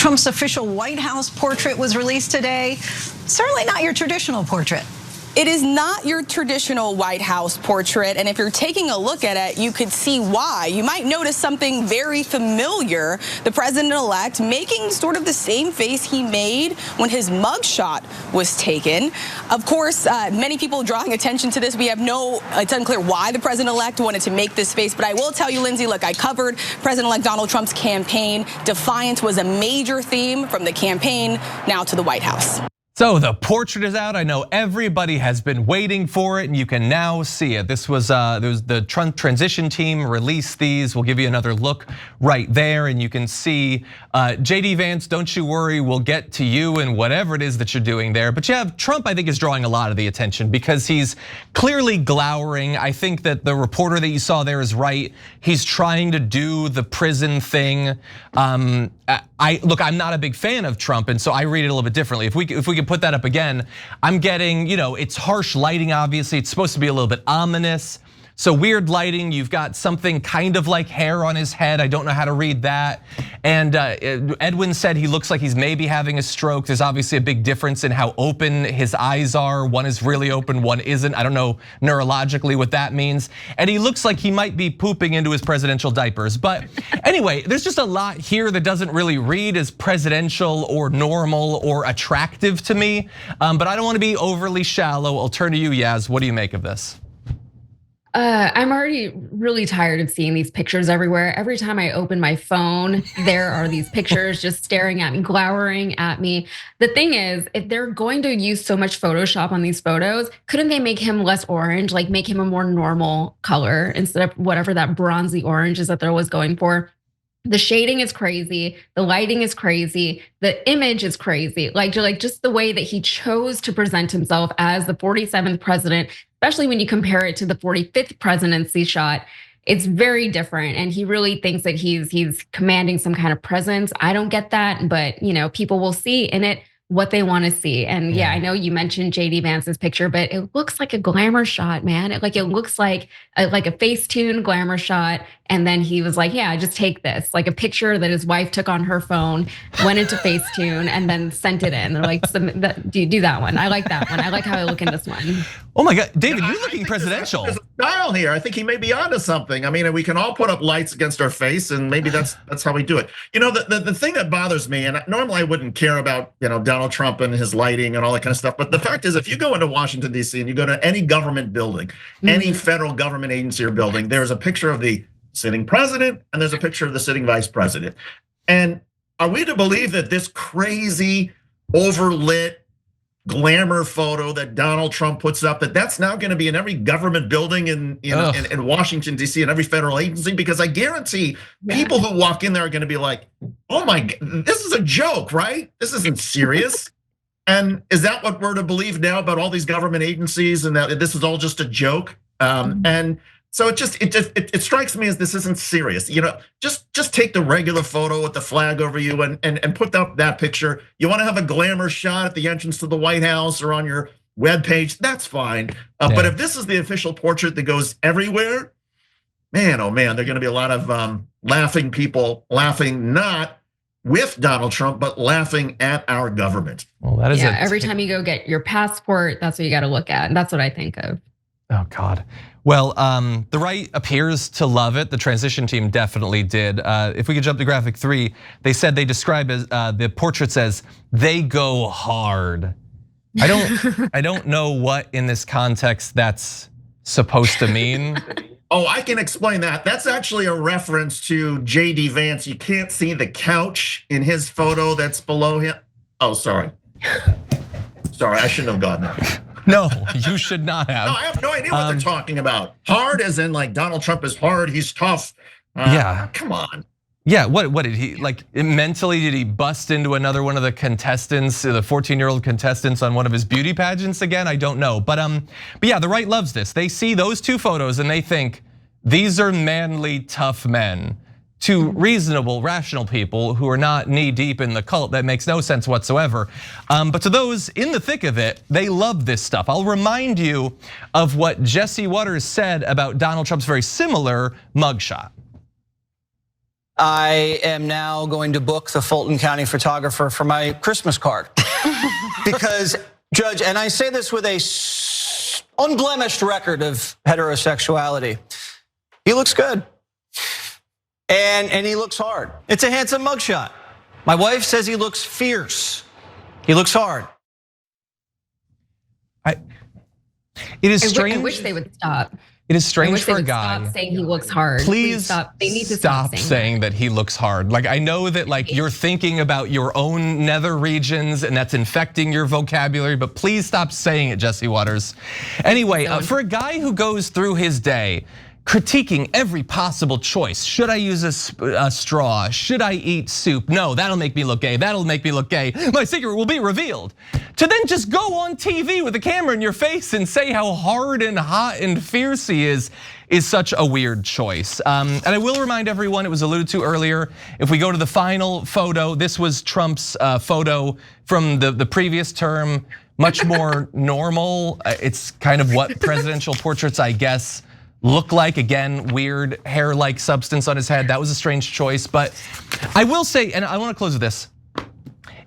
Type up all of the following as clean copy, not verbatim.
Trump's official White House portrait was released today. Certainly not your traditional portrait. It is not your traditional White House portrait, and if you're taking a look at it, you could see why. You might notice something very familiar. The president-elect making sort of the same face he made when his mugshot was taken. Of course, many people drawing attention to this. It's unclear why the president-elect wanted to make this face, but I will tell you, Lindsay, look, I covered President-elect Donald Trump's campaign. Defiance was a major theme from the campaign now to the White House. So the portrait is out. I know everybody has been waiting for it, and you can now see it. This was the Trump transition team released these. We'll give you another look right there, and you can see JD Vance. Don't you worry, we'll get to you and whatever it is that you're doing there. But you have Trump. I think is drawing a lot of the attention because he's clearly glowering. I think that the reporter that you saw there is right. He's trying to do the prison thing. Look, I'm not a big fan of Trump, and so I read it a little bit differently. If we could put that up again, I'm getting, it's harsh lighting, obviously. It's supposed to be a little bit ominous. So weird lighting, you've got something kind of like hair on his head. I don't know how to read that. And Edwin said he looks like he's maybe having a stroke. There's obviously a big difference in how open his eyes are. One is really open, one isn't. I don't know neurologically what that means. And he looks like he might be pooping into his presidential diapers. But anyway, there's just a lot here that doesn't really read as presidential or normal or attractive to me. But I don't want to be overly shallow. I'll turn to you, Yaz. What do you make of this? I'm already really tired of seeing these pictures everywhere. Every time I open my phone, there are these pictures just staring at me, glowering at me. The thing is, if they're going to use so much Photoshop on these photos, couldn't they make him less orange, like make him a more normal color instead of whatever that bronzy orange is that they're always going for? The shading is crazy, the lighting is crazy, the image is crazy. Like just the way that he chose to present himself as the 47th president, especially when you compare it to the 45th presidency shot, it's very different. And he really thinks that he's commanding some kind of presence. I don't get that, but people will see in it what they want to see. And yeah, I know you mentioned JD Vance's picture, but it looks like a glamour shot, man. It looks like a Facetune glamour shot. And then he was like, yeah, just take this. Like a picture that his wife took on her phone, went into Facetune, and then sent it in. They're like, do that one. I like that one. I like how I look in this one. Oh my God, David, you're looking presidential. There's a style here. I think he may be onto something. I mean, we can all put up lights against our face, and maybe that's how we do it. The thing that bothers me, and normally I wouldn't care about Donald Trump and his lighting and all that kind of stuff, but the fact is, if you go into Washington D.C. and you go to any government building, any federal government agency or building, there's a picture of the sitting president and there's a picture of the sitting vice president. And are we to believe that this crazy, overlit glamour photo that Donald Trump puts up, that's now going to be in every government building in Washington, D.C. and every federal agency? Because I guarantee people who walk in there are going to be like, oh my God, this is a joke, right? This isn't serious. And is that what we're to believe now about all these government agencies, and that this is all just a joke? And so it strikes me as this isn't serious. Just take the regular photo with the flag over you and put up that picture. You want to have a glamour shot at the entrance to the White House or on your webpage, that's fine. But if this is the official portrait that goes everywhere, man, oh man, there are going to be a lot of laughing people, laughing not with Donald Trump, but laughing at our government. Well, that is every time you go get your passport, that's what you got to look at. And that's what I think of. Oh God. Well, the right appears to love it. The transition team definitely did. If we could jump to graphic 3, they said they describe as the portraits as they go hard. I don't know what in this context that's supposed to mean. Oh, I can explain that. That's actually a reference to JD Vance. You can't see the couch in his photo that's below him. Oh, sorry. Sorry, I shouldn't have gotten that. No, you should not have. No, I have no idea what they're talking about. Hard as in like Donald Trump is hard, he's tough. Yeah. Come on. Yeah, what did he, like mentally, did he bust into another one of the contestants, the 14-year-old contestants on one of his beauty pageants again? I don't know, but yeah, the right loves this. They see those two photos and they think, these are manly, tough men. To reasonable, rational people who are not knee deep in the cult, that makes no sense whatsoever. But to those in the thick of it, they love this stuff. I'll remind you of what Jesse Waters said about Donald Trump's very similar mugshot. I am now going to book the Fulton County photographer for my Christmas card. Because, Judge, and I say this with a unblemished record of heterosexuality, he looks good. And he looks hard. It's a handsome mugshot. My wife says he looks fierce. He looks hard. It is strange. I wish they would stop. It is strange for a guy. Stop saying he looks hard. Please stop. They need to stop saying that he looks hard. Like, I know that like you're thinking about your own nether regions and that's infecting your vocabulary, but please stop saying it, Jesse Waters. Anyway, for a guy who goes through his day critiquing every possible choice. Should I use a straw? Should I eat soup? No, that'll make me look gay. That'll make me look gay. My secret will be revealed. To then just go on TV with a camera in your face and say how hard and hot and fierce he is such a weird choice. And I will remind everyone, it was alluded to earlier, if we go to the final photo, this was Trump's photo from the previous term, much more normal. It's kind of what presidential portraits, I guess, look like. Again, weird hair-like substance on his head. That was a strange choice, but I will say, and I want to close with this.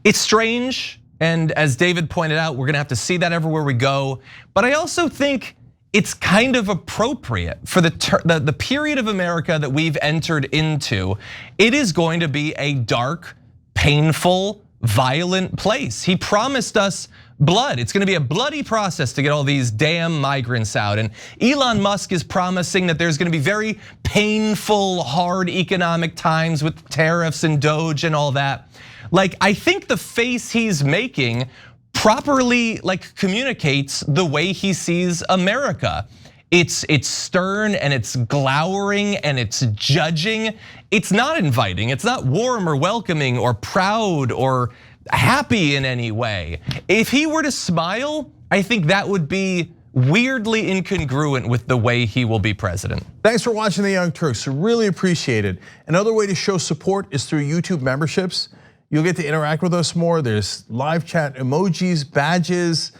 It's strange, and as David pointed out, we're gonna have to see that everywhere we go. But I also think it's kind of appropriate for the period of America that we've entered into. It is going to be a dark, painful, violent place. He promised us blood. It's gonna be a bloody process to get all these damn migrants out. And Elon Musk is promising that there's gonna be very painful, hard economic times with tariffs and Doge and all that. Like, I think the face he's making properly like communicates the way he sees America. It's stern and it's glowering and it's judging. It's not inviting, it's not warm or welcoming or proud or happy in any way. If he were to smile, I think that would be weirdly incongruent with the way he will be president. Thanks for watching the Young Turks, really appreciate it. Another way to show support is through YouTube memberships. You'll get to interact with us more. There's live chat emojis, badges.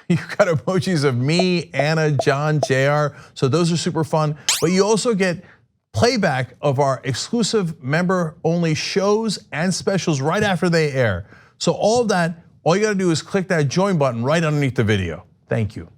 You've got emojis of me, Anna, John, JR. So those are super fun. But you also get playback of our exclusive member-only shows and specials right after they air. So all of that, all you gotta do is click that join button right underneath the video. Thank you.